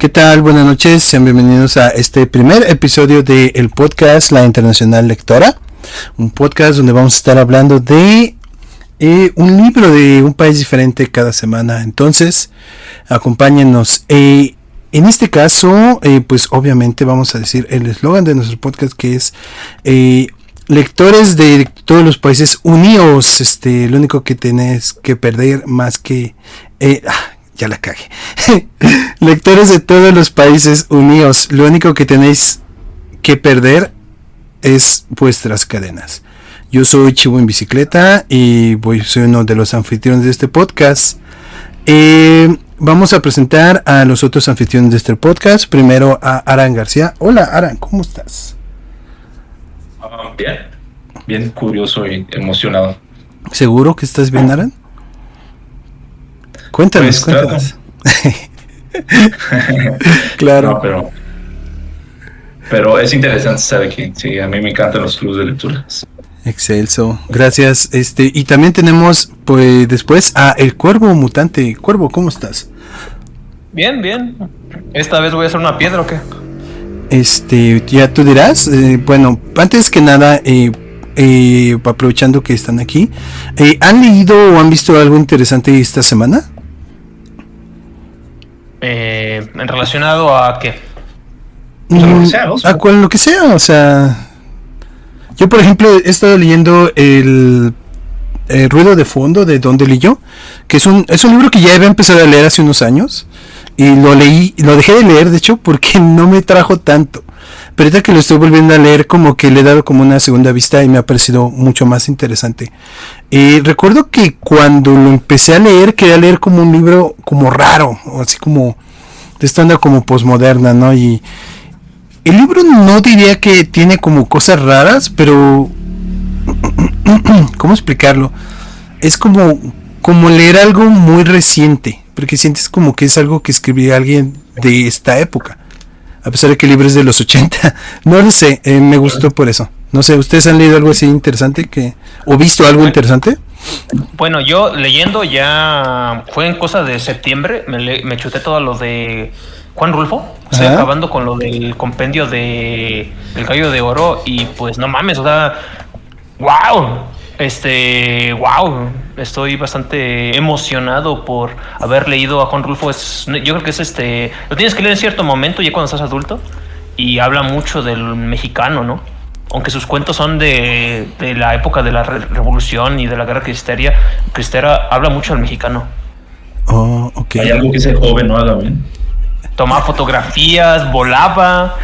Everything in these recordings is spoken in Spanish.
¿Qué tal? Buenas noches, sean bienvenidos a este primer episodio del podcast La Internacional Lectora, un podcast donde vamos a estar hablando de un libro de un país diferente cada semana. Entonces, acompáñennos. En este caso, pues obviamente vamos a decir el eslogan de nuestro podcast, que es lectores de todos los países unidos. Lo único que tenés que perder más que... ya la cagué. Lectores de todos los países unidos, lo único que tenéis que perder es vuestras cadenas. Yo soy Chivo en Bicicleta y soy uno de los anfitriones de este podcast. Vamos a presentar a los otros anfitriones de este podcast. Primero a Aran García. Hola Aran, ¿cómo estás? Bien curioso y emocionado. ¿Seguro que estás bien, Aran? Cuéntanos. Claro. No, pero es interesante estar aquí. Sí, a mí me encantan los clubes de lectura. Excelso, gracias. Y también tenemos, pues, después a El Cuervo Mutante. Cuervo, ¿cómo estás? Bien. ¿Esta vez voy a hacer una piedra o qué? Ya tú dirás. Bueno, antes que nada, aprovechando que están aquí, ¿han leído o han visto algo interesante esta semana? ¿En relacionado a qué? Lo que sea, o sea... Yo, por ejemplo, he estado leyendo el Ruido de Fondo de Don DeLillo, que es un libro que ya había empezado a leer hace unos años, y lo dejé de leer, de hecho, porque no me trajo tanto. Pero ahorita que lo estoy volviendo a leer, como que le he dado como una segunda vista y me ha parecido mucho más interesante. Recuerdo que cuando lo empecé a leer, quería leer como un libro como raro, así como de esta onda como posmoderna, ¿no? Y el libro no diría que tiene como cosas raras, pero ¿cómo explicarlo? Es como leer algo muy reciente, porque sientes como que es algo que escribiría alguien de esta época, a pesar de que el libro es de los 80. No lo sé, me gustó por eso. No sé, ¿ustedes han leído algo así interesante o visto algo interesante? Bueno, yo leyendo ya fue en cosa de septiembre, me chuté todo lo de Juan Rulfo. Estoy acabando con lo del compendio de El Gallo de Oro y pues no mames, o sea, wow, estoy bastante emocionado por haber leído a Juan Rulfo. Yo creo que lo tienes que leer en cierto momento ya cuando estás adulto y habla mucho del mexicano, ¿no? Aunque sus cuentos son de la época de la revolución y de la guerra cristera, habla mucho del mexicano. Oh, ok. Hay algo que ese joven no haga bien. Tomaba fotografías, volaba.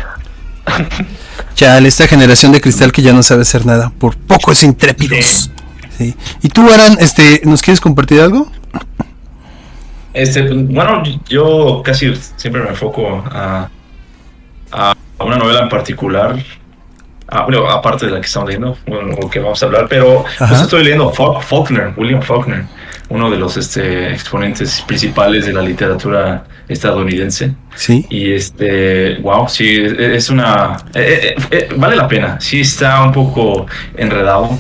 Chale, esta generación de cristal que ya no sabe hacer nada, por poco es intrépidos. Sí. ¿Y tú, Aran, nos quieres compartir algo? Bueno, yo casi siempre me enfoco a una novela en particular. Bueno, aparte de la que estamos leyendo, o que vamos a hablar, pero pues estoy leyendo William Faulkner, uno de los exponentes principales de la literatura estadounidense. Sí. Y wow, sí, es vale la pena. Sí está un poco enredado,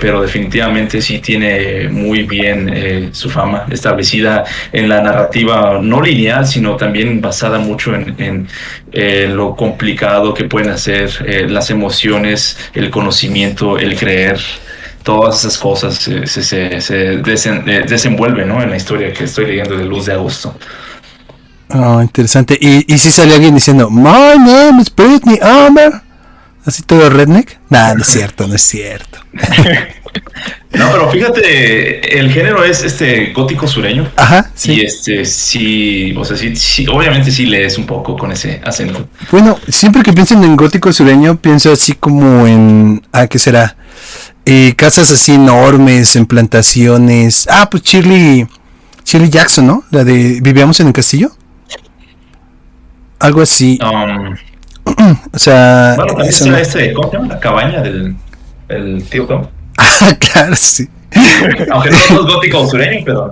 pero definitivamente sí tiene muy bien su fama establecida en la narrativa no lineal, sino también basada mucho en lo complicado que pueden hacer las emociones, el conocimiento, el creer. Todas esas cosas se desenvuelven, ¿no?, en la historia que estoy leyendo de Luz de Agosto. Oh, interesante. ¿Y si sale alguien diciendo "My name is Brittany Amer"? ¿Así todo redneck? Nah, no es cierto. No, pero fíjate, el género es gótico sureño. Ajá, sí. Y sí, o sea, sí, obviamente sí lees un poco con ese acento. Bueno, siempre que pienso en gótico sureño, pienso así como en... ¿qué será? Casas así enormes, en plantaciones. Pues Shirley Jackson, ¿no? La de Vivíamos en el Castillo. Algo así. O sea... Bueno, también está ¿cómo se llama? La cabaña del tío Tom. Claro, sí. Aunque no es gótico sureño, pero...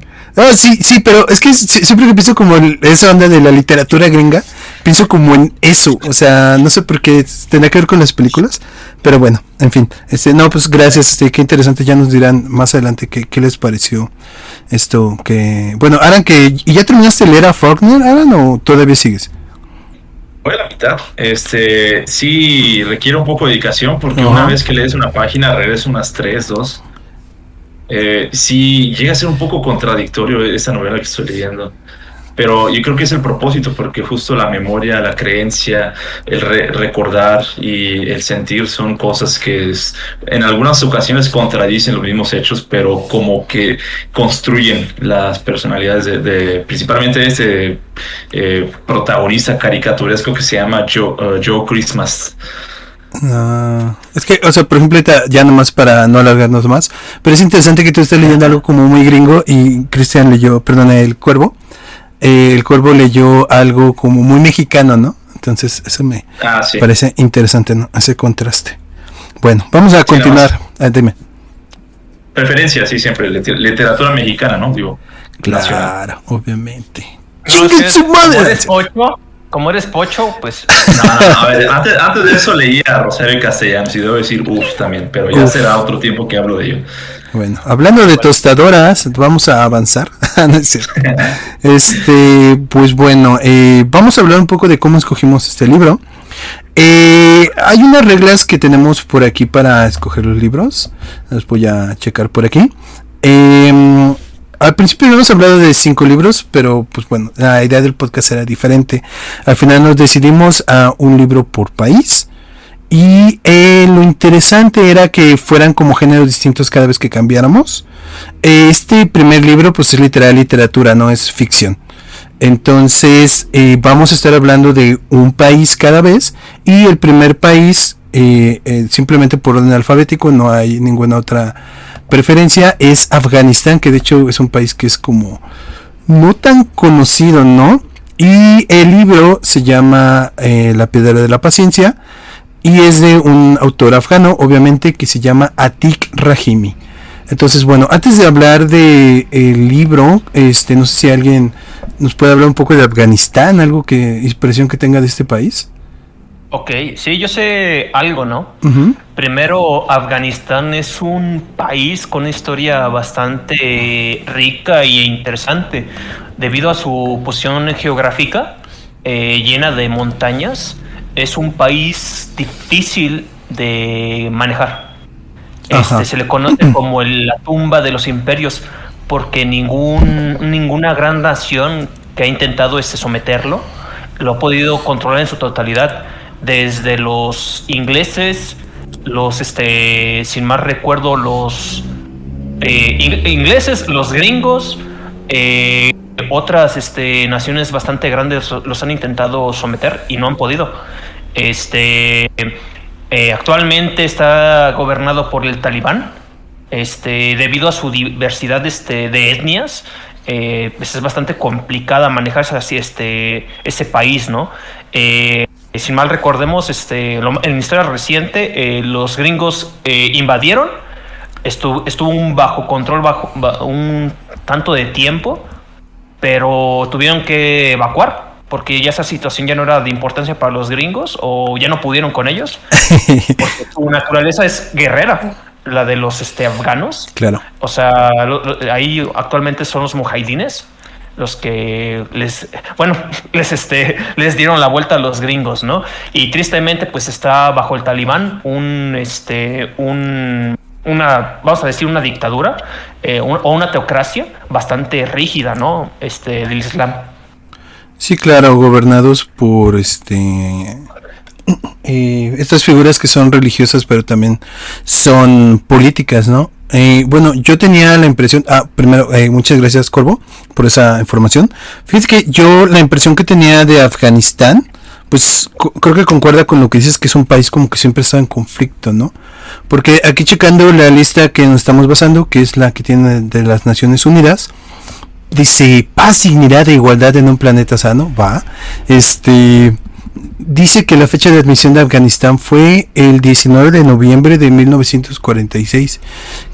Sí, pero es que siempre que pienso como en esa onda de la literatura gringa, pienso como en eso, o sea, no sé por qué tendrá que ver con las películas, pero bueno, en fin, no, pues gracias, qué interesante, ya nos dirán más adelante qué les pareció esto que... Bueno, Alan, ¿y ya terminaste de leer a Faulkner, Alan, o todavía sigues? Voy a la mitad. Sí requiere un poco de dedicación porque Ajá. una vez que lees una página, regresas unas 3, 2. Sí, llega a ser un poco contradictorio esta novela que estoy leyendo. Pero yo creo que es el propósito, porque justo la memoria, la creencia, el recordar y el sentir son cosas que en algunas ocasiones contradicen los mismos hechos, pero como que construyen las personalidades principalmente de este protagonista caricaturesco que se llama Joe Christmas. No, es que, o sea, por ejemplo, ya nomás para no alargarnos más, pero es interesante que tú estés leyendo algo como muy gringo y Cristian leyó, perdón, El Cuervo. El Cuervo leyó algo como muy mexicano, ¿no? Entonces eso me Sí. parece interesante, ¿no? Ese contraste. Bueno, vamos a continuar. Dime. Preferencia, sí, siempre. Literatura mexicana, ¿no? Digo, Claro, nacional. obviamente. Como eres pocho, pues... No, a ver, antes de eso leía a Rosario Castellanos y debo decir también, pero ya será otro tiempo que hablo de ello. Bueno, hablando de tostadoras, vamos a avanzar. No es cierto. Pues bueno, vamos a hablar un poco de cómo escogimos este libro. Hay unas reglas que tenemos por aquí para escoger los libros. Los voy a checar por aquí. Al principio habíamos hablado de 5 libros, pero pues bueno, la idea del podcast era diferente. Al final nos decidimos a un libro por país. Y lo interesante era que fueran como géneros distintos cada vez que cambiáramos. Este primer libro pues es literal literatura, no es ficción. Entonces vamos a estar hablando de un país cada vez. Y el primer país, simplemente por orden alfabético, no hay ninguna otra preferencia, es Afganistán, que de hecho es un país que es como no tan conocido, ¿no? Y el libro se llama La Piedra de la Paciencia. Y es de un autor afgano, obviamente, que se llama Atiq Rahimi. Entonces, bueno, antes de hablar de el libro, no sé si alguien nos puede hablar un poco de Afganistán, inspiración que tenga de este país. Ok, sí, yo sé algo, ¿no? Uh-huh. Primero, Afganistán es un país con una historia bastante rica e interesante, debido a su posición geográfica llena de montañas. Es un país difícil de manejar. Se le conoce como la tumba de los imperios, porque ninguna gran nación que ha intentado someterlo lo ha podido controlar en su totalidad. Desde los ingleses, sin más recuerdo, los ingleses, los gringos, otras naciones bastante grandes los han intentado someter y no han podido. Actualmente está gobernado por el Talibán, debido a su diversidad de etnias. Es bastante complicada manejarse así ese país, ¿no? Si mal recordemos, en historia reciente, los gringos invadieron, estuvo bajo control un tanto de tiempo, pero tuvieron que evacuar porque ya esa situación ya no era de importancia para los gringos o ya no pudieron con ellos, porque su naturaleza es guerrera, la de los afganos. Claro. O sea, ahí actualmente son los mujahidines los que les dieron la vuelta a los gringos, ¿no? Y tristemente pues está bajo el Talibán vamos a decir una dictadura o una teocracia bastante rígida, ¿no? Del Islam. Sí, claro, gobernados por estas figuras que son religiosas, pero también son políticas, ¿no? Bueno, yo tenía la impresión, primero, muchas gracias, Corvo, por esa información. Fíjate que yo la impresión que tenía de Afganistán, pues creo que concuerda con lo que dices, que es un país como que siempre está en conflicto, ¿no? Porque aquí checando la lista que nos estamos basando, que es la que tiene de las Naciones Unidas, dice paz, dignidad e igualdad en un planeta sano, dice que la fecha de admisión de Afganistán fue el 19 de noviembre de 1946,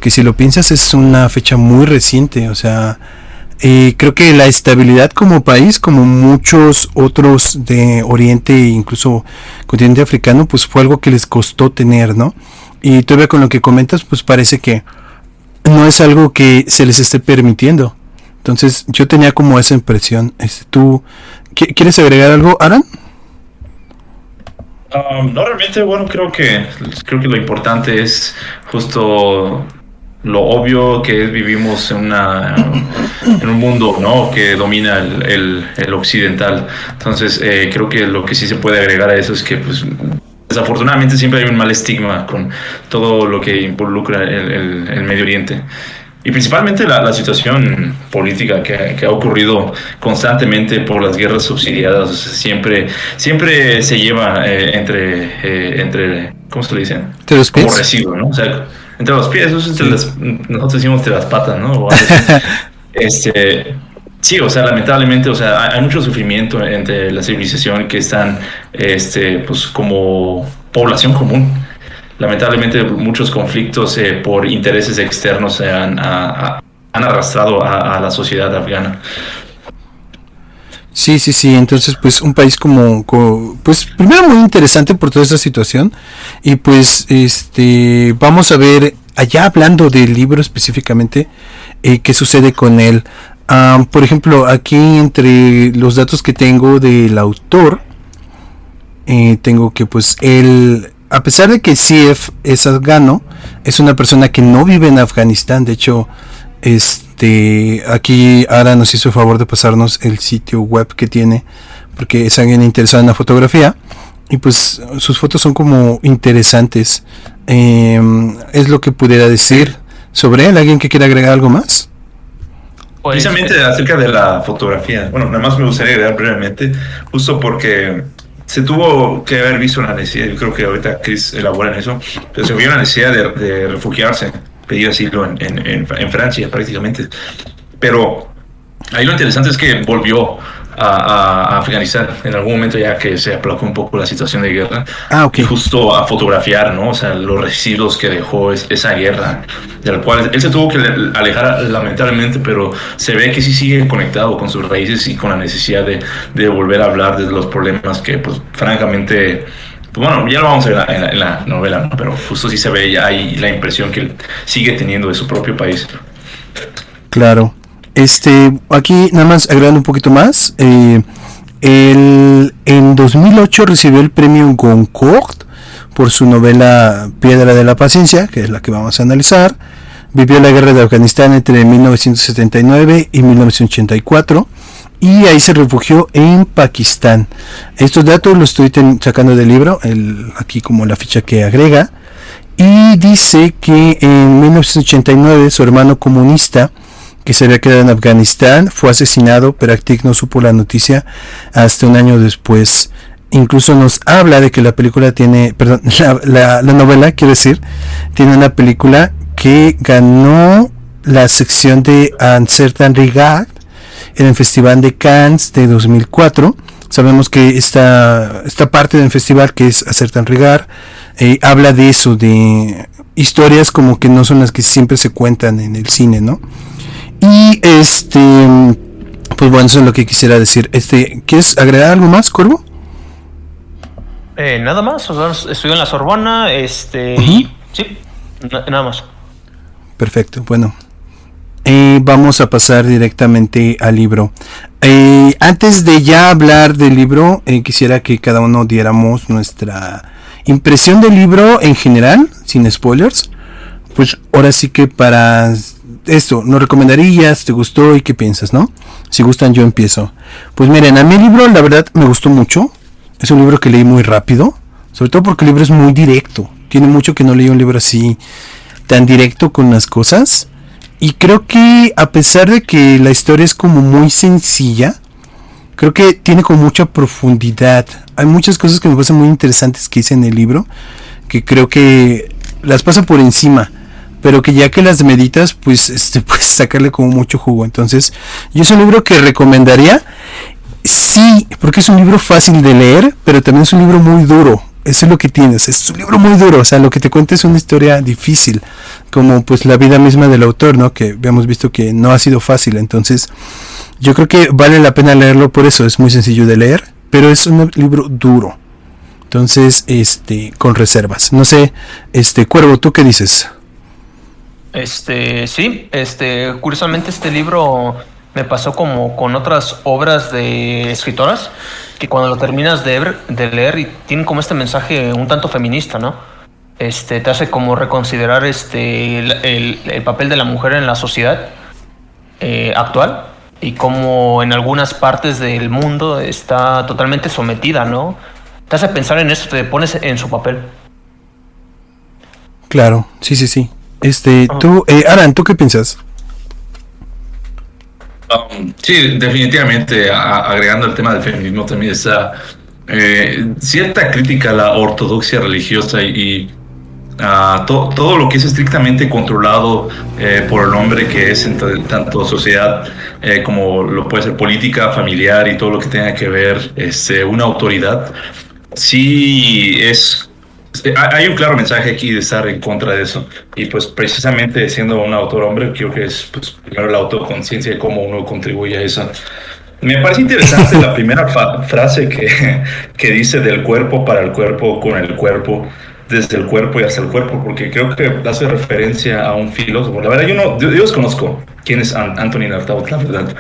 que si lo piensas es una fecha muy reciente. O sea, creo que la estabilidad como país, como muchos otros de Oriente e incluso continente africano, pues fue algo que les costó tener, ¿no? Y todavía con lo que comentas, pues parece que no es algo que se les esté permitiendo. Entonces yo tenía como esa impresión. ¿Tú quieres agregar algo, Aran? No, realmente, bueno, creo que lo importante es justo lo obvio que es vivimos en un mundo, ¿no? Que domina el occidental. Entonces, creo que lo que sí se puede agregar a eso es que, pues, desafortunadamente siempre hay un mal estigma con todo lo que involucra el Medio Oriente. Y principalmente la situación política que ha ocurrido constantemente por las guerras subsidiadas. O sea, siempre se lleva entre, ¿cómo se le dice? ¿Entre los pies? Como residuo, ¿no? O sea, entre los pies, eso es nosotros decimos entre las patas, ¿no? O algo así. Sí, o sea, lamentablemente, o sea, hay mucho sufrimiento entre la civilización que están, pues, como población común. Lamentablemente, muchos conflictos por intereses externos han arrastrado a la sociedad afgana. Sí. Entonces, pues, un país pues, primero muy interesante por toda esta situación. Y pues, vamos a ver, allá hablando del libro específicamente, qué sucede con él. Por ejemplo, aquí entre los datos que tengo del autor, tengo que, pues, él, a pesar de que Sief es afgano, es una persona que no vive en Afganistán. De hecho, aquí Ara nos hizo el favor de pasarnos el sitio web que tiene, porque es alguien interesado en la fotografía, y pues sus fotos son como interesantes. Es lo que pudiera decir sobre él. ¿Alguien que quiera agregar algo más? Precisamente acerca de la fotografía, bueno, nada más me gustaría agregar brevemente, justo porque se tuvo que haber visto la necesidad, yo creo que ahorita Chris elabora en eso, pero se vio la necesidad de refugiarse, pedir asilo en Francia prácticamente. Pero ahí lo interesante es que volvió a Afganistán en algún momento, ya que se aplacó un poco la situación de guerra. Okay. Y justo a fotografiar, ¿no? O sea, los residuos que dejó esa guerra, de la cual él se tuvo que alejar lamentablemente, pero se ve que sí sigue conectado con sus raíces y con la necesidad de volver a hablar de los problemas que, pues, francamente, pues, bueno, ya lo vamos a ver en la novela, ¿no? Pero justo sí se ve ya ahí la impresión que él sigue teniendo de su propio país. Claro. Aquí nada más agregando un poquito más. Él en 2008 recibió el premio Goncourt por su novela Piedra de la Paciencia, que es la que vamos a analizar. Vivió la guerra de Afganistán entre 1979 y 1984 y ahí se refugió en Pakistán. Estos datos los estoy sacando del libro, aquí como la ficha que agrega, y dice que en 1989 su hermano comunista, que se había quedado en Afganistán, fue asesinado, pero Actic no supo la noticia hasta un año después. Incluso nos habla de que la película tiene, perdón, la novela, quiero decir, tiene una película que ganó la sección de Un Certain Regard en el Festival de Cannes de 2004. Sabemos que esta parte del festival, que es Un Certain Regard, habla de eso, de historias como que no son las que siempre se cuentan en el cine, ¿no? Y pues bueno, eso es lo que quisiera decir. ¿Quieres agregar algo más, Corvo? Nada más, o sea, estudió en la Sorbona, y sí, nada más. Perfecto, bueno. Vamos a pasar directamente al libro. Antes de ya hablar del libro, quisiera que cada uno diéramos nuestra impresión del libro en general, sin spoilers. Pues ahora sí que para esto, ¿nos recomendarías? ¿Te gustó? ¿Y qué piensas, no? Si gustan, yo empiezo. Pues miren, a mí el libro la verdad me gustó mucho. Es un libro que leí muy rápido, sobre todo porque el libro es muy directo. Tiene mucho que no leí un libro así tan directo con las cosas. Y creo que a pesar de que la historia es como muy sencilla, creo que tiene como mucha profundidad. Hay muchas cosas que me parecen muy interesantes que hice en el libro, que creo que las pasa por encima, pero que ya que las meditas, pues puedes sacarle como mucho jugo. Entonces, yo es un libro que recomendaría. Sí, porque es un libro fácil de leer, pero también es un libro muy duro. Eso es lo que tienes, es un libro muy duro. O sea, lo que te cuenta es una historia difícil, como pues la vida misma del autor, ¿no? Que habíamos visto que no ha sido fácil. Entonces, yo creo que vale la pena leerlo por eso. Es muy sencillo de leer, pero es un libro duro. Entonces, con reservas. No sé, Cuervo, ¿tú qué dices? Sí, curiosamente este libro Me pasó como con otras obras de escritoras, que cuando lo terminas de leer y tienen como este mensaje un tanto feminista, ¿no? Te hace como reconsiderar el papel de la mujer en la sociedad actual y cómo en algunas partes del mundo está totalmente sometida, ¿no? Te hace pensar en esto, te pones en su papel. Claro, sí. Tú, Aran, ¿tú qué piensas? Sí, definitivamente, agregando el tema del feminismo también está cierta crítica a la ortodoxia religiosa y todo lo que es estrictamente controlado por el hombre, que es tanto sociedad como lo puede ser política, familiar y todo lo que tenga que ver una autoridad. Sí, hay un claro mensaje aquí de estar en contra de eso. Y pues precisamente siendo un autor hombre, creo que es pues, primero la autoconciencia y cómo uno contribuye a eso. Me parece interesante la primera frase que dice del cuerpo para el cuerpo, con el cuerpo, desde el cuerpo y hasta el cuerpo, porque creo que hace referencia a un filósofo. La verdad, yo desconozco quién es Anthony Artaud, la verdad.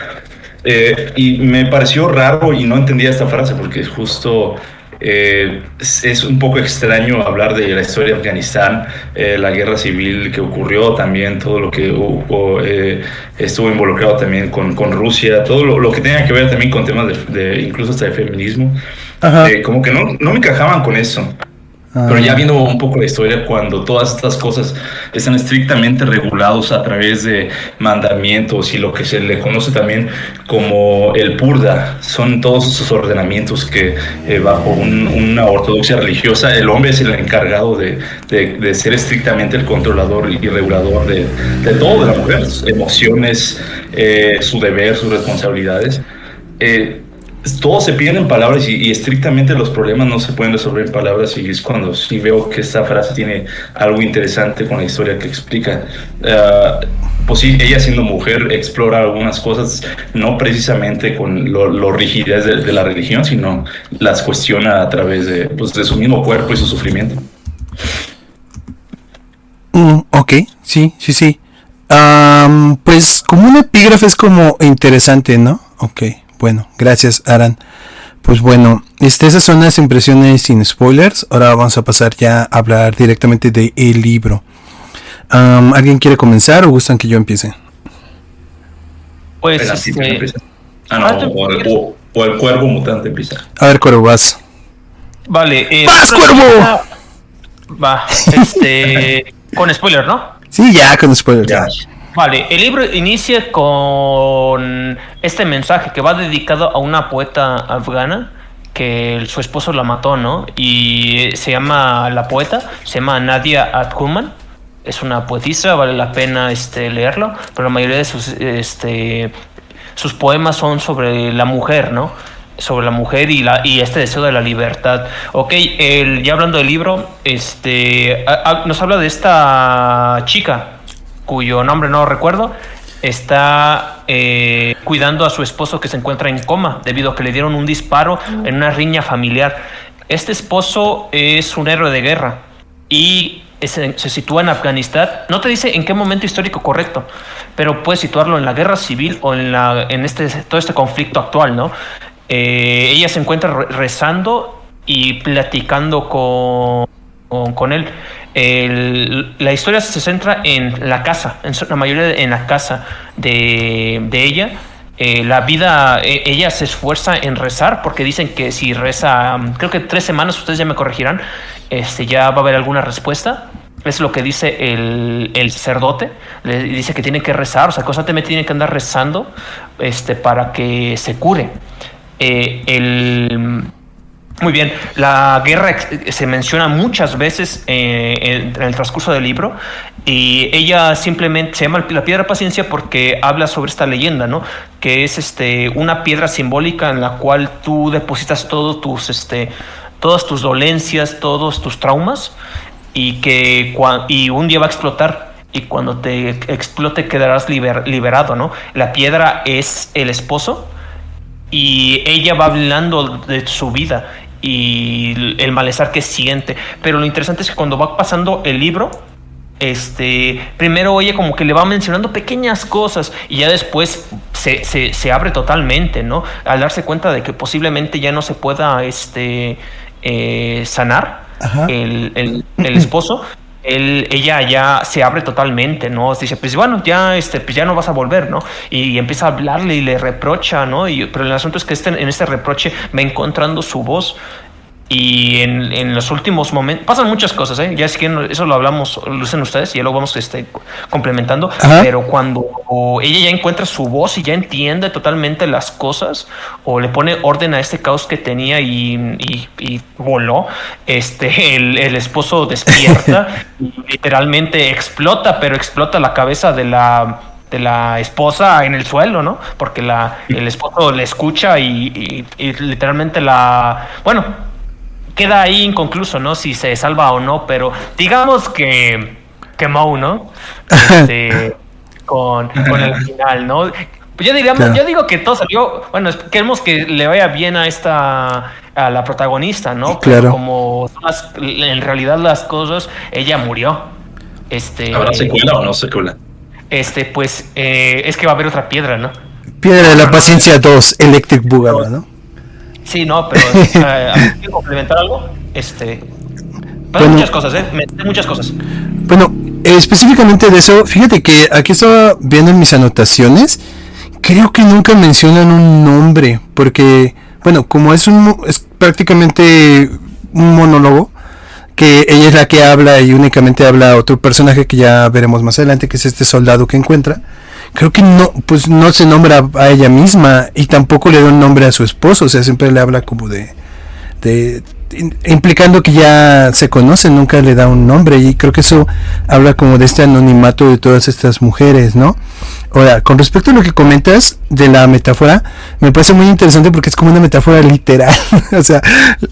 Y me pareció raro y no entendía esta frase porque justo es un poco extraño hablar de la historia de Afganistán, la guerra civil que ocurrió, también todo lo que estuvo involucrado también con Rusia, todo lo que tenga que ver también con temas incluso hasta de feminismo. Como que no me encajaban con eso. Pero ya viendo un poco la historia, cuando todas estas cosas están estrictamente regulados a través de mandamientos y lo que se le conoce también como el purda, son todos esos ordenamientos que bajo una ortodoxia religiosa el hombre es el encargado de ser estrictamente el controlador y regulador de todo, de la mujer, sus emociones, su deber, sus responsabilidades. Todo se pide en palabras y estrictamente los problemas no se pueden resolver en palabras, y es cuando sí veo que esta frase tiene algo interesante con la historia que explica. Pues sí, ella siendo mujer explora algunas cosas, no precisamente con lo rigidez de la religión, sino las cuestiona a través de su mismo cuerpo y su sufrimiento. Ok, sí. Pues como un epígrafe es como interesante, ¿no? Ok. Bueno, gracias, Aran. Pues bueno, esas son las impresiones sin spoilers. Ahora vamos a pasar ya a hablar directamente del libro. ¿Alguien quiere comenzar o gustan que yo empiece? Pues o el cuervo mutante empieza. A ver, Cuervo, vas. Vale. ¡Vas, Cuervo! Va, con spoiler, ¿no? Sí, ya, con spoilers. Ya. Vale, el libro inicia con este mensaje que va dedicado a una poeta afgana que su esposo la mató, ¿no? Y se llama Nadia Atkuman. Es una poetisa, vale la pena leerlo, pero la mayoría de sus poemas son sobre la mujer, ¿no? Sobre la mujer y este deseo de la libertad. Ok, ya hablando del libro, nos habla de esta chica cuyo nombre no recuerdo, está cuidando a su esposo que se encuentra en coma debido a que le dieron un disparo en una riña familiar. Este esposo es un héroe de guerra y se sitúa en Afganistán. No te dice en qué momento histórico correcto, pero puedes situarlo en la guerra civil o en todo este conflicto actual, ¿no? Ella se encuentra rezando y platicando con él. La historia se centra en la casa, la mayoría en la casa de ella. Ella se esfuerza en rezar porque dicen que si reza, creo que 3 semanas, ustedes ya me corregirán, ya va a haber alguna respuesta. Es lo que dice el sacerdote. Le dice que tiene que rezar, o sea, constantemente tiene que andar rezando para que se cure. Muy bien, la guerra se menciona muchas veces en el transcurso del libro, y ella simplemente se llama la piedra paciencia porque habla sobre esta leyenda, ¿no? Que es una piedra simbólica en la cual tú depositas todas tus dolencias, todos tus traumas, y un día va a explotar. Y cuando te explote quedarás liberado, ¿no? La piedra es el esposo y ella va hablando de su vida y el malestar que siente. Pero lo interesante es que cuando va pasando el libro, primero ella como que le va mencionando pequeñas cosas y ya después se abre totalmente, ¿no? Al darse cuenta de que posiblemente ya no se pueda sanar el esposo, ella ya se abre totalmente, ¿no? Dice, pues bueno, ya, pues ya no vas a volver, ¿no? Y empieza a hablarle y le reprocha, ¿no? Pero el asunto es que en este reproche va encontrando su voz. Y en los últimos momentos pasan muchas cosas, ¿eh? Ya es que eso lo hablamos, lo dicen ustedes y ya lo vamos complementando. Pero cuando ella ya encuentra su voz y ya entiende totalmente las cosas, o le pone orden a este caos que tenía y voló, el esposo despierta y literalmente explota, pero explota la cabeza de la esposa en el suelo, ¿no? Porque el esposo le escucha y literalmente queda ahí inconcluso, ¿no? Si se salva o no, pero digamos que quemó, ¿no? Con el final, ¿no? Pues yo digo que todo salió, bueno, queremos que le vaya bien a la protagonista, ¿no? Claro. Pero como en realidad las cosas, ella murió. ¿Habrá secuela o no secuela? Pues es que va a haber otra piedra, ¿no? Piedra de la Paciencia 2, Electric Boogaloo, ¿no? Sí, no, pero ¿quiero complementar algo? Muchas cosas, muchas cosas. Bueno, específicamente de eso, fíjate que aquí estaba viendo en mis anotaciones, creo que nunca mencionan un nombre, porque, bueno, como es prácticamente un monólogo, que ella es la que habla y únicamente habla a otro personaje que ya veremos más adelante, que es este soldado que encuentra. Creo que no se nombra a ella misma y tampoco le da un nombre a su esposo, o sea, siempre le habla como implicando que ya se conocen, nunca le da un nombre, y creo que eso habla como de este anonimato de todas estas mujeres, ¿no? Ahora, con respecto a lo que comentas de la metáfora, me parece muy interesante porque es como una metáfora literal, o sea,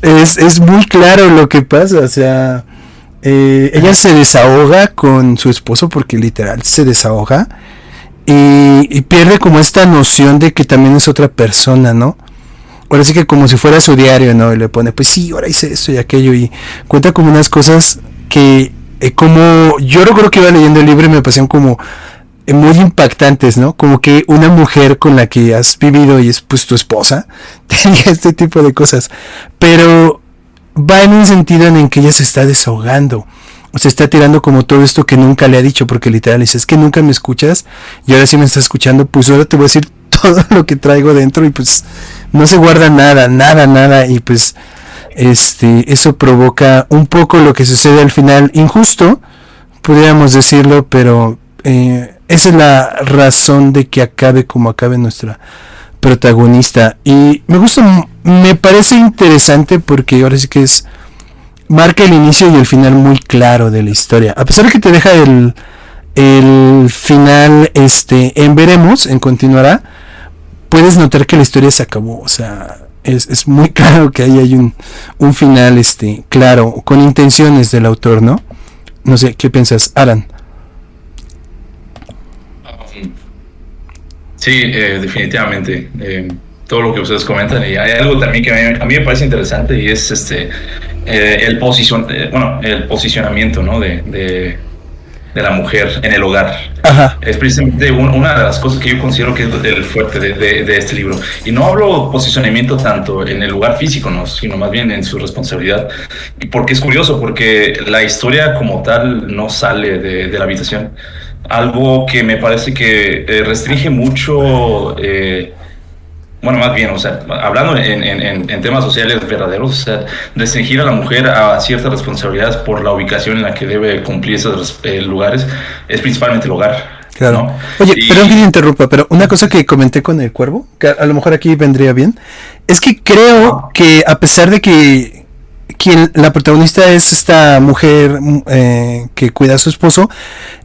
es muy claro lo que pasa, o sea, ella se desahoga con su esposo porque literal se desahoga. Y pierde como esta noción de que también es otra persona, ¿no? Ahora sí que como si fuera su diario, ¿no? Y le pone, pues sí, ahora hice esto y aquello, y cuenta como unas cosas que, como yo recuerdo que iba leyendo el libro y me parecían como muy impactantes, ¿no? Como que una mujer con la que has vivido y es pues tu esposa, tenía este tipo de cosas, pero va en un sentido en que ella se está desahogando. O se está tirando como todo esto que nunca le ha dicho, porque literal dice, es que nunca me escuchas y ahora sí me estás escuchando, pues ahora te voy a decir todo lo que traigo dentro, y pues no se guarda nada, y pues eso provoca un poco lo que sucede al final, injusto, podríamos decirlo, pero esa es la razón de que acabe como acabe nuestra protagonista. Y me parece interesante porque ahora sí que marca el inicio y el final muy claro de la historia. A pesar de que te deja el final en veremos, en continuará, puedes notar que la historia se acabó. O sea, es muy claro que ahí hay un final claro, con intenciones del autor, ¿no? No sé, ¿qué piensas, Alan? Sí, definitivamente. Todo lo que ustedes comentan, y hay algo también que a mí me parece interesante, y es el posicionamiento, ¿no? de la mujer en el hogar. Ajá. Es precisamente una de las cosas que yo considero que es el fuerte de este libro. Y no hablo posicionamiento tanto en el lugar físico, ¿no? Sino más bien en su responsabilidad. Y porque es curioso, porque la historia como tal no sale de la habitación. Algo que me parece que restringe mucho... bueno, más bien, o sea, hablando en temas sociales verdaderos, o sea, restringir a la mujer a ciertas responsabilidades por la ubicación en la que debe cumplir esos lugares, es principalmente el hogar. Claro. ¿No? Oye, perdón que te interrumpa, pero una cosa que comenté con el cuervo, que a lo mejor aquí vendría bien, es que creo que a pesar de que la protagonista es esta mujer que cuida a su esposo,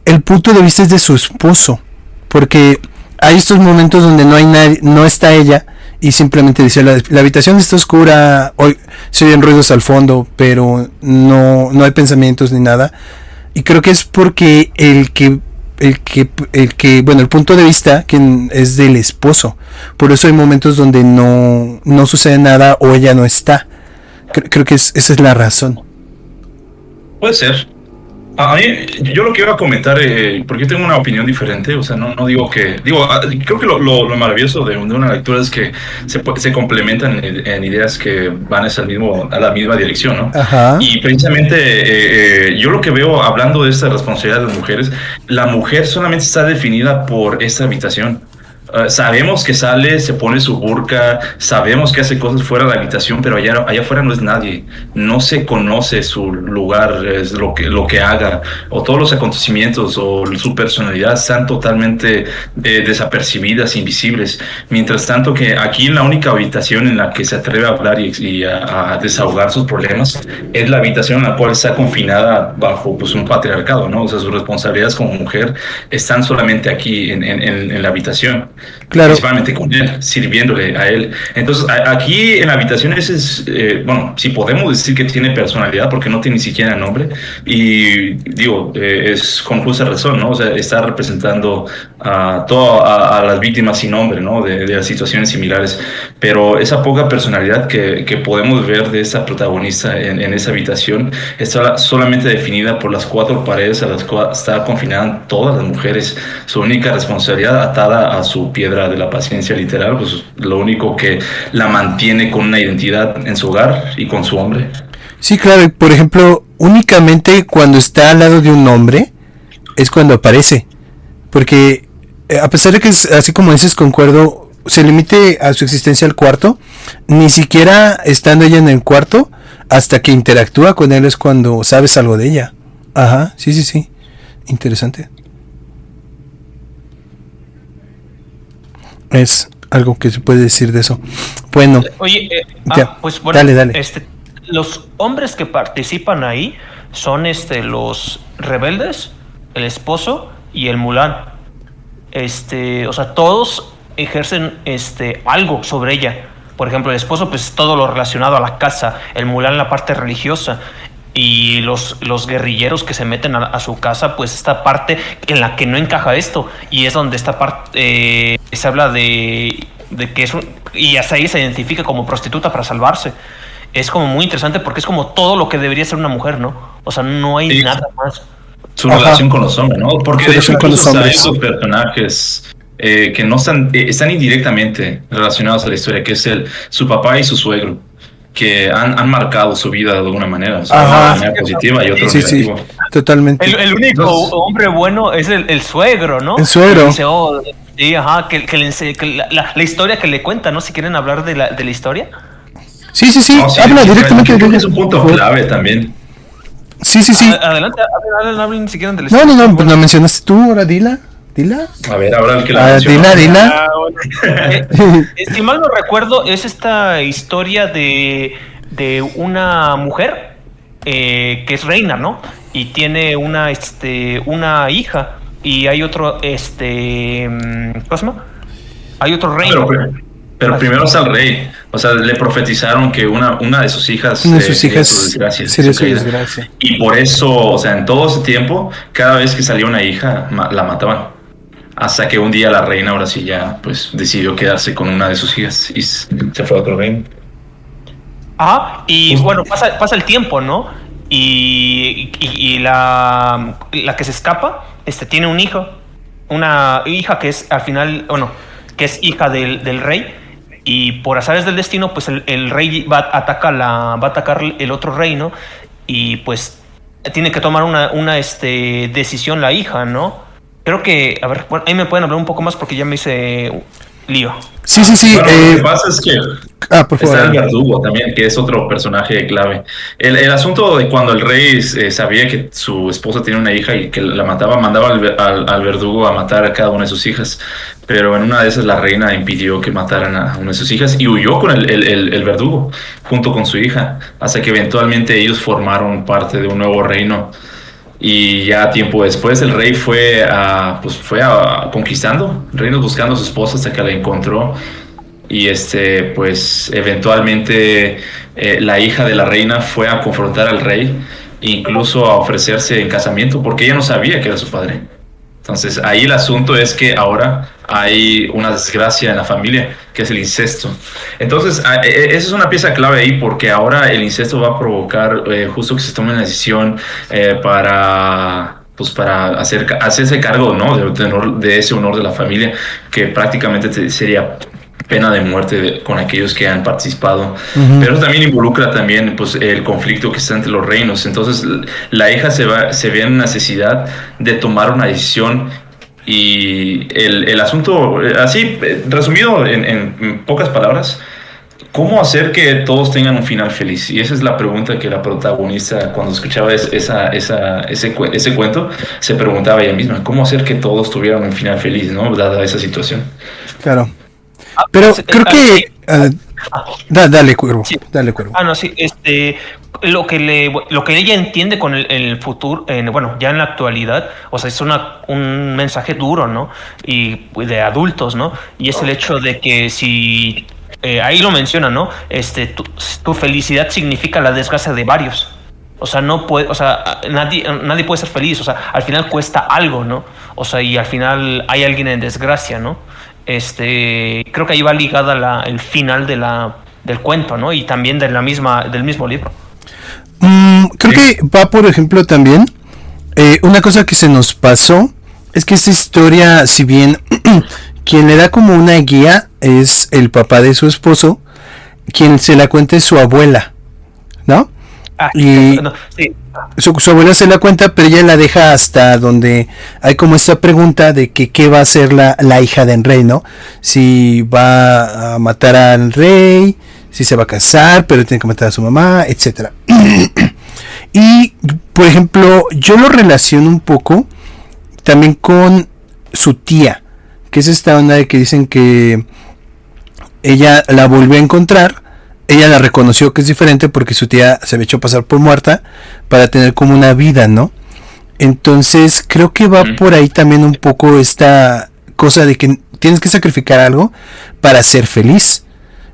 el punto de vista es de su esposo, porque hay estos momentos donde no hay nadie, no está ella, y simplemente dice, la habitación está oscura, hoy se oyen ruidos al fondo, pero no hay pensamientos ni nada, y creo que es porque el punto de vista que es del esposo, por eso hay momentos donde no sucede nada o ella no está. Creo que esa es la razón. Puede ser. A mí, yo lo que iba a comentar, porque yo tengo una opinión diferente, o sea, no digo que, creo que lo maravilloso de una lectura es que se complementan en ideas que van a la misma dirección, ¿no? Ajá. Y precisamente yo lo que veo hablando de esta responsabilidad de las mujeres, la mujer solamente está definida por esta habitación. Sabemos que sale, se pone su burka, sabemos que hace cosas fuera de la habitación, pero allá afuera no es nadie. No se conoce su lugar, es lo que haga, o todos los acontecimientos o su personalidad están totalmente desapercibidas, invisibles. Mientras tanto que aquí la única habitación en la que se atreve a hablar y a desahogar sus problemas es la habitación en la cual está confinada bajo pues, un patriarcado, ¿no? O sea, sus responsabilidades como mujer están solamente aquí en la habitación. Claro. Principalmente con él, sirviéndole a él. Entonces, aquí en la habitación bueno, si podemos decir que tiene personalidad, porque no tiene ni siquiera nombre, y digo, es con justa razón, ¿no? O sea, está representando a las víctimas sin nombre, ¿no? De las situaciones similares, pero esa poca personalidad que podemos ver de esta protagonista en esa habitación está solamente definida por las 4 paredes a las cuales está confinada todas las mujeres. Su única responsabilidad atada a su piedra de la paciencia literal, pues lo único que la mantiene con una identidad en su hogar y con su hombre. Sí, claro, por ejemplo, únicamente cuando está al lado de un hombre es cuando aparece, porque a pesar de que es, así como dices, concuerdo, se limite a su existencia al cuarto, ni siquiera estando ella en el cuarto, hasta que interactúa con él es cuando sabes algo de ella. Ajá, sí, interesante. Es algo que se puede decir de eso. Bueno. Oye, pues bueno, dale. Los hombres que participan ahí son los rebeldes, el esposo y el Mulan. O sea, todos ejercen algo sobre ella. Por ejemplo, el esposo, pues todo lo relacionado a la casa, el Mulan la parte religiosa. Y los guerrilleros que se meten a su casa, pues esta parte en la que no encaja esto. Y es donde esta parte se habla de que es y hasta ahí se identifica como prostituta para salvarse. Es como muy interesante porque es como todo lo que debería ser una mujer, ¿no? O sea, no hay nada más. Su relación con los hombres, ¿no? Porque de hecho con los hombres hay personajes que no están indirectamente relacionados a la historia, que es su papá y su suegro, que han marcado su vida de alguna manera, o sea, de una manera positiva y otro negativo. Sí, totalmente. El único hombre bueno es el suegro, ¿no? El suegro. Dice, sí, que la historia que le cuenta, ¿no? Si quieren hablar de la historia. Sí, no, habla directamente de ella. Es un punto clave también. Sí. Adelante, hablen ni siquiera de la historia. No, pues lo mencionaste tú, ahora dila. A ver, ahora el que la menciona. Dila. Si mal no recuerdo, es esta historia de una mujer que es reina, ¿no? Y tiene una hija y hay otro, ¿cómo se llama? Hay otro reino. Pero primero es al rey. O sea, le profetizaron que una de sus hijas sería su desgracia. Y por eso, o sea, en todo ese tiempo, cada vez que salía una hija, la mataban. Hasta que un día la reina, ahora sí ya, pues decidió quedarse con una de sus hijas y se fue a otro reino. Ajá, y bueno, pasa el tiempo, ¿no? Y la que se escapa, tiene un hijo, una hija que es al final, que es hija del rey. Y por azares del destino, pues el rey va a atacar el otro reino y pues tiene que tomar una decisión la hija, ¿no? Creo que, a ver, bueno, ahí me pueden hablar un poco más porque ya me hice lío. Sí. Bueno, lo que pasa es que por favor, está el verdugo también, que es otro personaje clave. El asunto de cuando el rey sabía que su esposa tenía una hija y que la mataba, mandaba al verdugo a matar a cada una de sus hijas. Pero en una de esas la reina impidió que mataran a una de sus hijas y huyó con el verdugo junto con su hija, hasta que eventualmente ellos formaron parte de un nuevo reino. Y ya tiempo después el rey fue conquistando reinos, buscando a su esposa hasta que la encontró. Y pues eventualmente la hija de la reina fue a confrontar al rey, incluso a ofrecerse en casamiento, porque ella no sabía que era su padre. Entonces, ahí el asunto es que ahora hay una desgracia en la familia, que es el incesto. Entonces, esa es una pieza clave ahí, porque ahora el incesto va a provocar justo que se tome una decisión para hacerse cargo, ¿no? de ese honor de la familia, que prácticamente sería pena de muerte con aquellos que han participado. Ujú. Pero también involucra también pues el conflicto que está entre los reinos. Entonces la hija se ve en necesidad de tomar una decisión, y el asunto, así resumido en pocas palabras, ¿cómo hacer que todos tengan un final feliz? Y esa es la pregunta que la protagonista, cuando escuchaba ese cuento, se preguntaba ella misma: ¿cómo hacer que todos tuvieran un final feliz, ¿no? Dada esa situación. Claro. Pero creo que... dale, Cuervo. Sí. Dale, Cuervo. No, sí, lo que ella entiende con el futuro, bueno, ya en la actualidad, o sea, es un mensaje duro, ¿no? Y de adultos, ¿no? Y es el hecho de que si, ahí lo menciona, ¿no? Tu felicidad significa la desgracia de varios. O sea, nadie puede ser feliz, o sea, al final cuesta algo, ¿no? O sea, y al final hay alguien en desgracia, ¿no? Creo que ahí va ligada el final del cuento, ¿no? Y también del mismo libro. Creo que va, por ejemplo, también una cosa que se nos pasó es que esta historia, si bien quien le da como una guía es el papá de su esposo, quien se la cuenta es su abuela, ¿no? Y sí. su abuela se la cuenta, pero ella la deja hasta donde hay como esta pregunta de que qué va a hacer la hija del rey, ¿no? Si va a matar al rey, si se va a casar, pero tiene que matar a su mamá, etcétera. Y, por ejemplo, yo lo relaciono un poco también con su tía, que es esta onda de que dicen que ella la volvió a encontrar. Ella la reconoció que es diferente porque su tía se había hecho pasar por muerta para tener como una vida, ¿no? Entonces creo que va por ahí también un poco esta cosa de que tienes que sacrificar algo para ser feliz.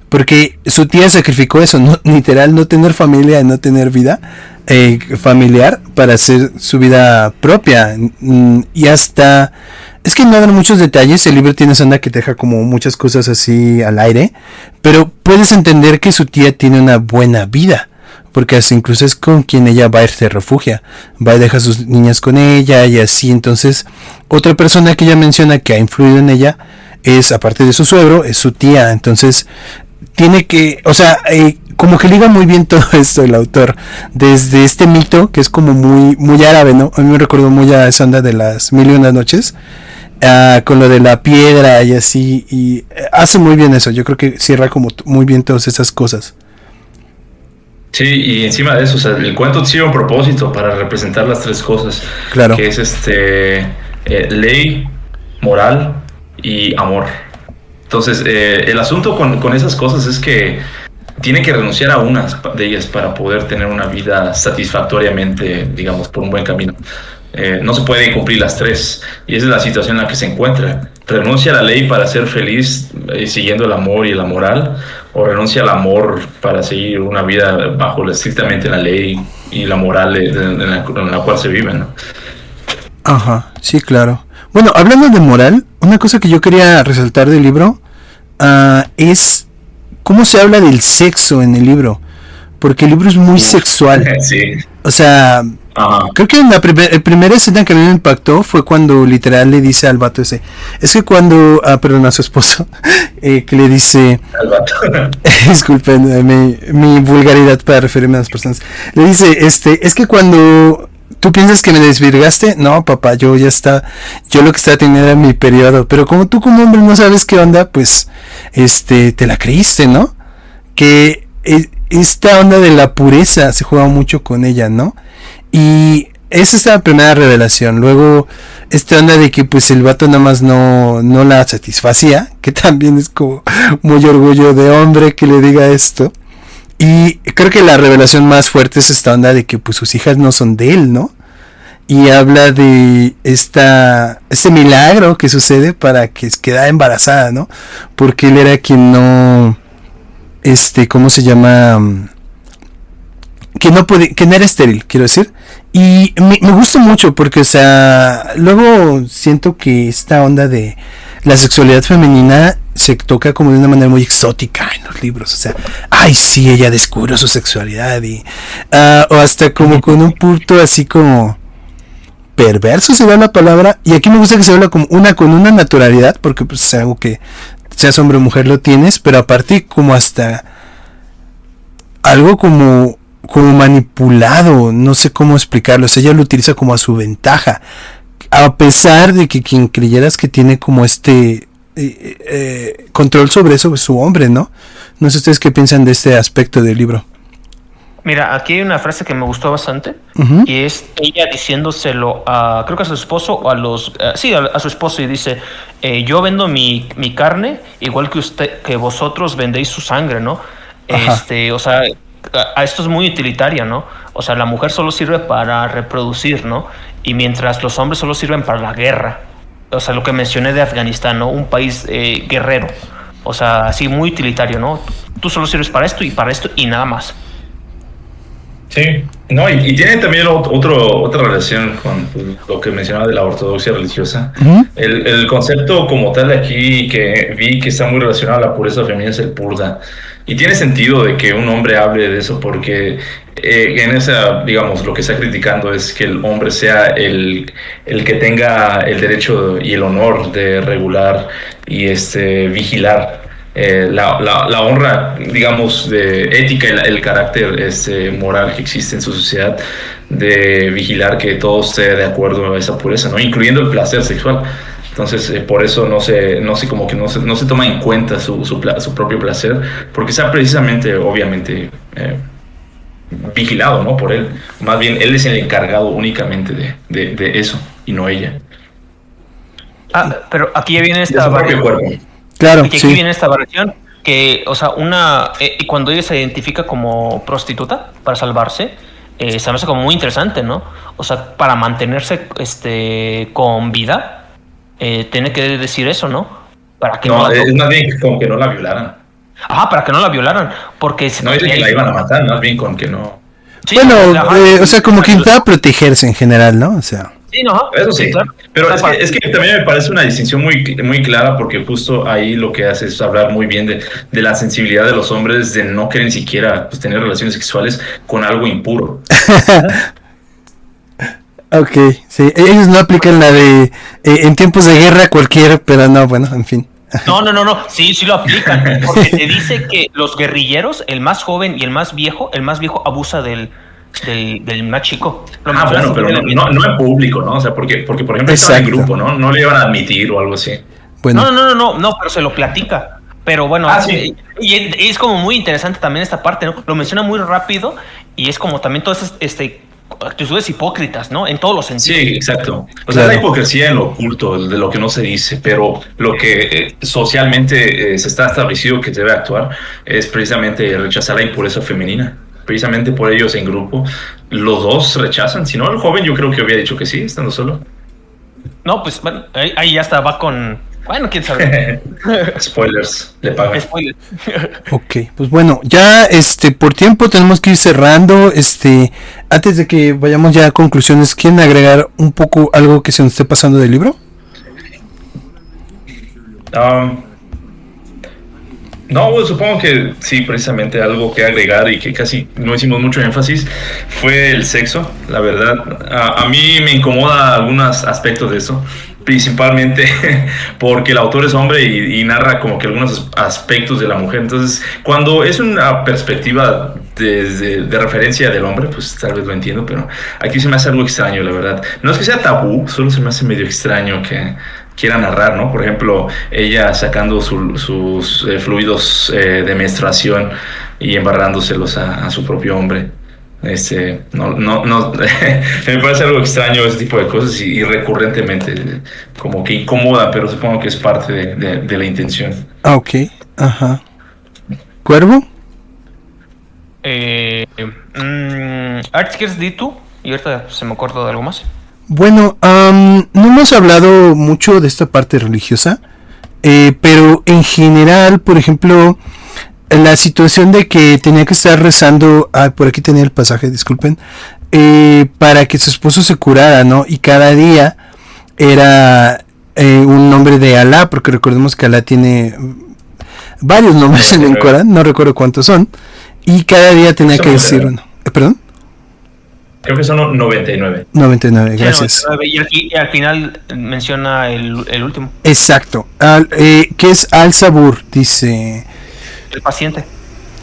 Porque su tía sacrificó eso, ¿no? Literal, no tener familia, no tener vida familiar para hacer su vida propia. Y hasta... Es que no dan muchos detalles, el libro tiene esa onda que te deja como muchas cosas así al aire, pero puedes entender que su tía tiene una buena vida, porque hasta incluso es con quien ella va y se refugia, va y deja a sus niñas con ella y así. Entonces otra persona que ella menciona que ha influido en ella es, aparte de su suegro, es su tía. Entonces tiene que, o sea, como que liga muy bien todo esto el autor, desde este mito que es como muy árabe, ¿no? A mí me recordó muy a esa onda de las mil y una noches, con lo de la piedra y así, y hace muy bien eso. Yo creo que cierra como muy bien todas esas cosas. Sí, y encima de eso, o sea, el cuento tiene un propósito para representar las tres cosas, Claro. que es ley, moral y amor. Entonces, el asunto con esas cosas es que tiene que renunciar a unas de ellas para poder tener una vida satisfactoriamente, digamos, por un buen camino. No se puede cumplir las tres, y esa es la situación en la que se encuentra. Renuncia a la ley para ser feliz siguiendo el amor y la moral, o renuncia al amor para seguir una vida bajo estrictamente la ley y la moral en la cual se vive, ¿no? Ajá, sí, claro. Bueno, hablando de moral, una cosa que yo quería resaltar del libro es cómo se habla del sexo en el libro, porque el libro es muy sexual. Sí. O sea, creo que la primera escena que a mí me impactó fue cuando literal le dice al vato ese, es que cuando, perdón, a su esposo, que le dice, Al vato. disculpen mi vulgaridad para referirme a las personas, le dice, es que cuando tú piensas que me desvirgaste, no papá, yo lo que estaba teniendo era mi periodo, pero como tú como hombre no sabes qué onda, pues, te la creíste, ¿no? Que esta onda de la pureza se juega mucho con ella, ¿no? Y esa es la primera revelación. Luego esta onda de que pues el vato nada más no la satisfacía, que también es como muy orgullo de hombre que le diga esto. Y creo que la revelación más fuerte es esta onda de que pues sus hijas no son de él, ¿no? Y habla de este milagro que sucede para que quede embarazada, ¿no? Porque él era quien no... ¿cómo se llama? Que no era estéril, quiero decir. Y me gusta mucho porque, o sea, luego siento que esta onda de la sexualidad femenina se toca como de una manera muy exótica en los libros. O sea, ay, sí, ella descubrió su sexualidad o hasta como con un punto así como perverso, se da la palabra. Y aquí me gusta que se habla como con una naturalidad, porque pues es algo que seas hombre o mujer lo tienes, pero aparte como hasta algo como manipulado, no sé cómo explicarlo. O sea, ella lo utiliza como a su ventaja, a pesar de que quien creyeras que tiene como control sobre eso es su hombre, ¿no? No sé ustedes qué piensan de este aspecto del libro. Mira, aquí hay una frase que me gustó bastante, y es ella diciéndoselo creo que a su esposo o a su esposo, y dice, yo vendo mi carne igual que vosotros vendéis su sangre, ¿no? O sea, esto es muy utilitario, ¿no? O sea, la mujer solo sirve para reproducir, ¿no? Y mientras los hombres solo sirven para la guerra. O sea, lo que mencioné de Afganistán, ¿no? Un país guerrero. O sea, así muy utilitario, ¿no? Tú solo sirves para esto y nada más. Sí, no, y tiene también otra relación con lo que mencionaba de la ortodoxia religiosa. El concepto como tal aquí que vi que está muy relacionado a la pureza femenina es el purda. Y tiene sentido de que un hombre hable de eso porque en esa, digamos, lo que está criticando es que el hombre sea el que tenga el derecho y el honor de regular y vigilar la honra, digamos, de ética y el carácter moral que existe en su sociedad, de vigilar que todo esté de acuerdo a esa pureza, ¿no? Incluyendo el placer sexual. Entonces, por eso no se toma en cuenta su propio placer, porque está precisamente, obviamente, vigilado, ¿no? Por él. Más bien, él es el encargado únicamente de eso, y no ella. Pero aquí ya viene esta su propio cuerpo. Claro, aquí viene esta variación, que, o sea, y cuando ella se identifica como prostituta para salvarse, se me hace como muy interesante, ¿no? O sea, para mantenerse con vida, tiene que decir eso, ¿no? Para que no es más bien con que no la violaran. Para que no la violaran, porque no dice que la iban a matar, más bien con que no. Sí, bueno, o sea, como que intentaba protegerse en general, ¿no? O sea. Sí, no, eso sí, claro. Pero es que también me parece una distinción muy clara, porque justo ahí lo que hace es hablar muy bien de la sensibilidad de los hombres de no querer ni siquiera tener relaciones sexuales con algo impuro. Ok, sí, ellos no aplican la de en tiempos de guerra cualquiera, pero no, bueno, en fin. No, sí lo aplican, porque te dice que los guerrilleros, el más joven y el más viejo abusa del más chico. Bueno, pero no en público, ¿no? O sea, porque por ejemplo, está en grupo, ¿no? No le iban a admitir o algo así. Bueno. No, pero se lo platica. Pero bueno, sí. Y es como muy interesante también esta parte, ¿no? Lo menciona muy rápido y es como también todas actitudes hipócritas, ¿no? En todos los sentidos. Sí, exacto. O sea, la hipocresía en lo oculto, de lo que no se dice, pero lo que socialmente se está establecido que debe actuar es precisamente rechazar la impureza femenina. Precisamente por ellos en grupo, los dos rechazan. Si no, el joven yo creo que hubiera dicho que sí, estando solo. No, pues bueno, ahí ya está, va con... Bueno, quién sabe. Spoilers, le pagan. Spoilers. Ok, pues bueno, ya por tiempo tenemos que ir cerrando. Antes de que vayamos ya a conclusiones, ¿quieren agregar un poco algo que se nos esté pasando del libro? No, pues supongo que sí, precisamente algo que agregar y que casi no hicimos mucho énfasis fue el sexo, la verdad. A mí me incomoda algunos aspectos de eso, principalmente porque el autor es hombre y narra como que algunos aspectos de la mujer. Entonces, cuando es una perspectiva de referencia del hombre, pues tal vez lo entiendo, pero aquí se me hace algo extraño, la verdad. No es que sea tabú, solo se me hace medio extraño que quiera narrar, ¿no? Por ejemplo, ella sacando sus fluidos de menstruación y embarrándoselos a su propio hombre. No me parece algo extraño ese tipo de cosas y recurrentemente como que incomoda, pero supongo que es parte de la intención. Ok, ajá. ¿Cuervo? Arts, ¿quieres decir tú? Y ahorita se me acuerda de algo más. Bueno, no hemos hablado mucho de esta parte religiosa, pero en general, por ejemplo, la situación de que tenía que estar rezando, por aquí tenía el pasaje, disculpen, para que su esposo se curara, ¿no? Y cada día era un nombre de Alá, porque recordemos que Alá tiene varios nombres en el Corán, no recuerdo cuántos son, y cada día tenía que decir uno. ¿Perdón? Creo que son 99. 99, gracias. Sí, 99, y al final menciona el último. Exacto. Que es Al-Sabur, dice. El paciente.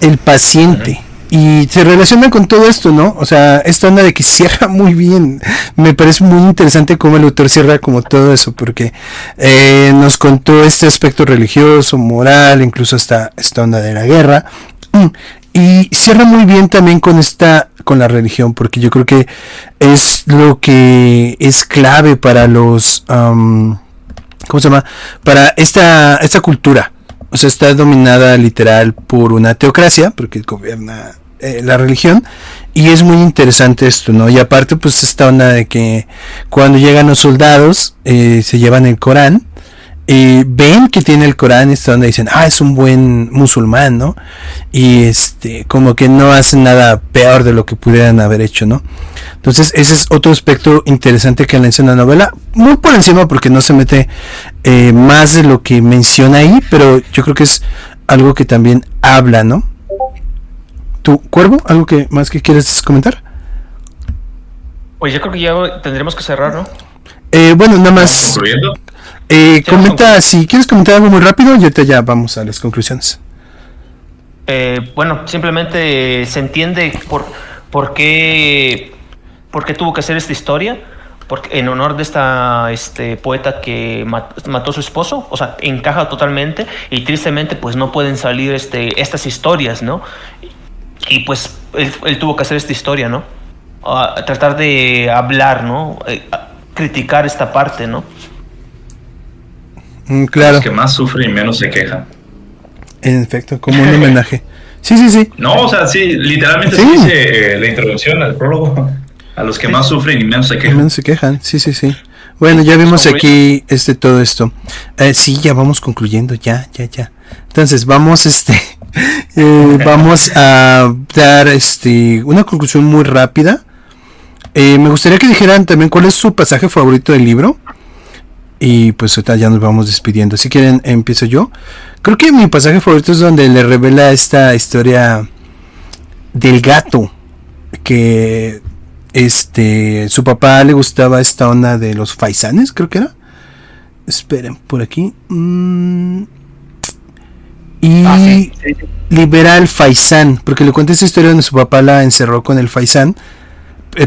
El paciente. Y se relaciona con todo esto, ¿no? O sea, esta onda de que cierra muy bien. Me parece muy interesante cómo el autor cierra como todo eso, porque nos contó este aspecto religioso, moral, incluso hasta esta onda de la guerra. Y cierra muy bien también con la religión, porque yo creo que es lo que es clave para los ¿cómo se llama? Para esta cultura. O sea, está dominada literal por una teocracia, porque gobierna la religión, y es muy interesante esto, ¿no? Y aparte, pues esta onda de que cuando llegan los soldados se llevan el Corán, ven que tiene el Corán, esta onda dicen, es un buen musulmán, ¿no? Y como que no hacen nada peor de lo que pudieran haber hecho, ¿no? Entonces ese es otro aspecto interesante que le en la novela, muy por encima porque no se mete más de lo que menciona ahí, pero yo creo que es algo que también habla, ¿no? ¿Tú, Cuervo, algo que más que quieres comentar? Pues yo creo que ya tendremos que cerrar, ¿no? Bueno, nada más ¿Concluyendo? comenta, si quieres comentar algo muy rápido, ya vamos a las conclusiones. Bueno, simplemente se entiende por qué tuvo que hacer esta historia, porque en honor de esta poeta que mató a su esposo, o sea, encaja totalmente, y tristemente pues no pueden salir estas historias, ¿no? Y pues él tuvo que hacer esta historia, ¿no? Tratar de hablar, ¿no? Criticar esta parte, ¿no? Claro. Los que más sufren y menos se quejan. En efecto, como un homenaje. Sí. No, o sea, sí, literalmente Sí. se dice la introducción al prólogo. A los que más sufren y menos se quejan. Menos se quejan, sí. Bueno, ya vimos aquí todo esto. Sí, ya vamos concluyendo, ya. Entonces, vamos vamos a dar una conclusión muy rápida. Me gustaría que dijeran también cuál es su pasaje favorito del libro. Y pues ahorita ya nos vamos despidiendo. Si quieren, empiezo yo. Creo que mi pasaje favorito es donde le revela esta historia del gato. Que su papá le gustaba esta onda de los faisanes, creo que era. Esperen, por aquí. Sí. Libera al faisán, porque le cuenta esta historia donde su papá la encerró con el faisán.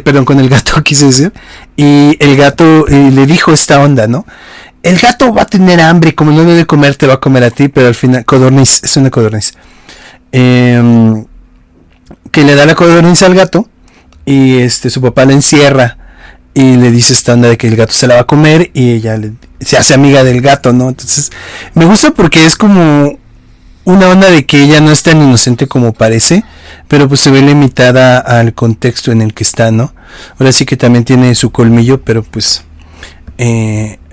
Perdón, con el gato, quise decir. Y el gato le dijo esta onda, ¿no? El gato va a tener hambre, como no debe comer, te va a comer a ti, pero al final, codorniz, es una codorniz. Que le da la codorniz al gato y su papá la encierra y le dice esta onda de que el gato se la va a comer y ella se hace amiga del gato, ¿no? Entonces, me gusta porque es como una onda de que ella no es tan inocente como parece, pero pues se ve limitada al contexto en el que está, ¿no? Ahora sí que también tiene su colmillo, pero pues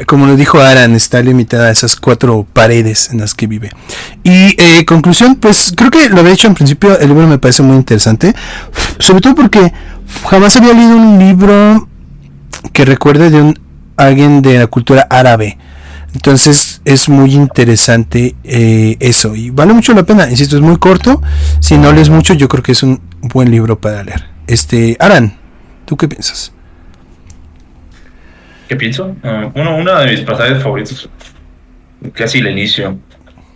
como lo dijo Aran, está limitada a esas 4 paredes en las que vive. Y conclusión, pues creo que lo había dicho en principio, el libro me parece muy interesante, sobre todo porque jamás había leído un libro que recuerde de alguien de la cultura árabe. Entonces es muy interesante eso, y vale mucho la pena. Insisto, es muy corto. Si no lees mucho, yo creo que es un buen libro para leer. Aran, ¿tú qué piensas? ¿Qué pienso? Uno de mis pasajes favoritos, casi el inicio,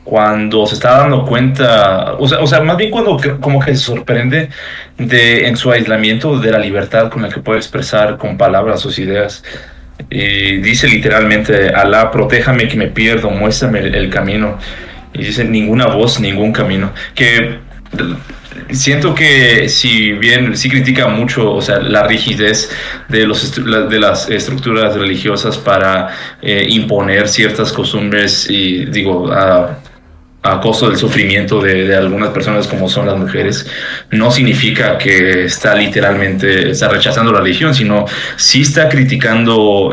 cuando se está dando cuenta, o sea, más bien cuando como que se sorprende en su aislamiento de la libertad con la que puede expresar con palabras sus ideas. Y dice literalmente: Alá, protéjame que me pierdo, muéstrame el camino. Y dice: ninguna voz, ningún camino. Que siento que si bien sí critica mucho, o sea, la rigidez de las estructuras religiosas para imponer ciertas costumbres y a costo del sufrimiento de algunas personas como son las mujeres, no significa que está rechazando la religión, sino sí está criticando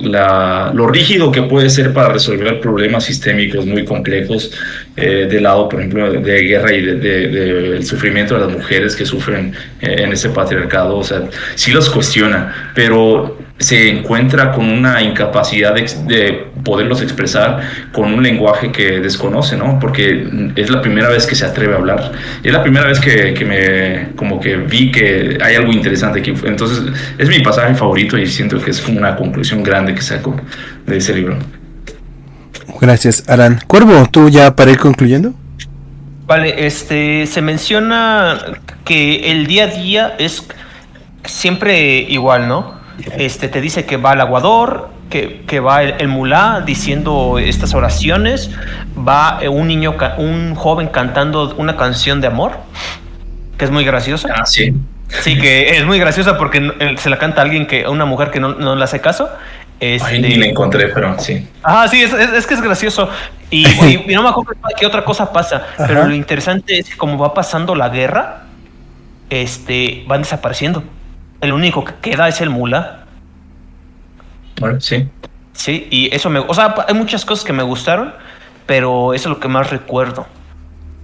lo rígido que puede ser para resolver problemas sistémicos muy complejos, del lado, por ejemplo, de guerra y del sufrimiento de las mujeres que sufren en ese patriarcado. O sea, sí los cuestiona, pero se encuentra con una incapacidad de poderlos expresar con un lenguaje que desconoce, ¿no? Porque es la primera vez que se atreve a hablar. Es la primera vez que vi que hay algo interesante aquí. Entonces, es mi pasaje favorito y siento que es como una conclusión grande que saco de ese libro. Gracias, Aran. Cuervo, ¿tú ya para ir concluyendo? Vale, se menciona que el día a día es siempre igual, ¿no? Te dice que va el aguador, que va el mulá diciendo estas oraciones, va un joven cantando una canción de amor, que es muy graciosa. Ah, sí. Sí, que es muy graciosa porque se la canta a una mujer que no le hace caso. Ay, ni la encontré, pero sí. Ah, sí, es que es gracioso. Y no me acuerdo qué otra cosa pasa. Ajá. Pero lo interesante es que como va pasando la guerra, van desapareciendo. El único que queda es el mulá. Bueno, sí. Sí, y eso hay muchas cosas que me gustaron, pero eso es lo que más recuerdo.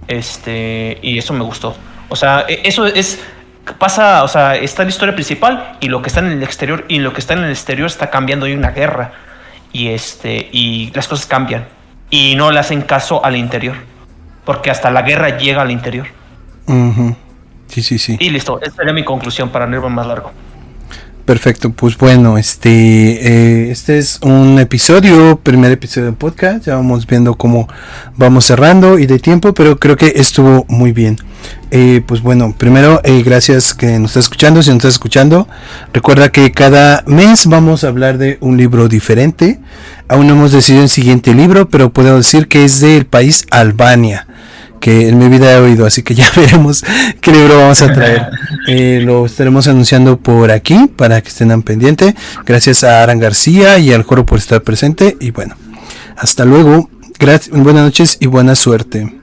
Y eso me gustó. O sea, eso pasa, o sea, está la historia principal y lo que está en el exterior, y lo que está en el exterior está cambiando, hay una guerra y las cosas cambian y no le hacen caso al interior, porque hasta la guerra llega al interior. Uh-huh. Sí. Y listo, esa sería mi conclusión para no irme más largo. Perfecto, pues bueno, este es un primer episodio del podcast. Ya vamos viendo cómo vamos cerrando y de tiempo, pero creo que estuvo muy bien. Pues bueno, primero, gracias que nos estás escuchando. Si nos estás escuchando, recuerda que cada mes vamos a hablar de un libro diferente. Aún no hemos decidido el siguiente libro, pero puedo decir que es del país Albania, que en mi vida he oído, así que ya veremos qué libro vamos a traer. Lo estaremos anunciando por aquí para que estén al pendiente. Gracias a Aran García y al coro por estar presente, y bueno, hasta luego. Buenas noches y buena suerte.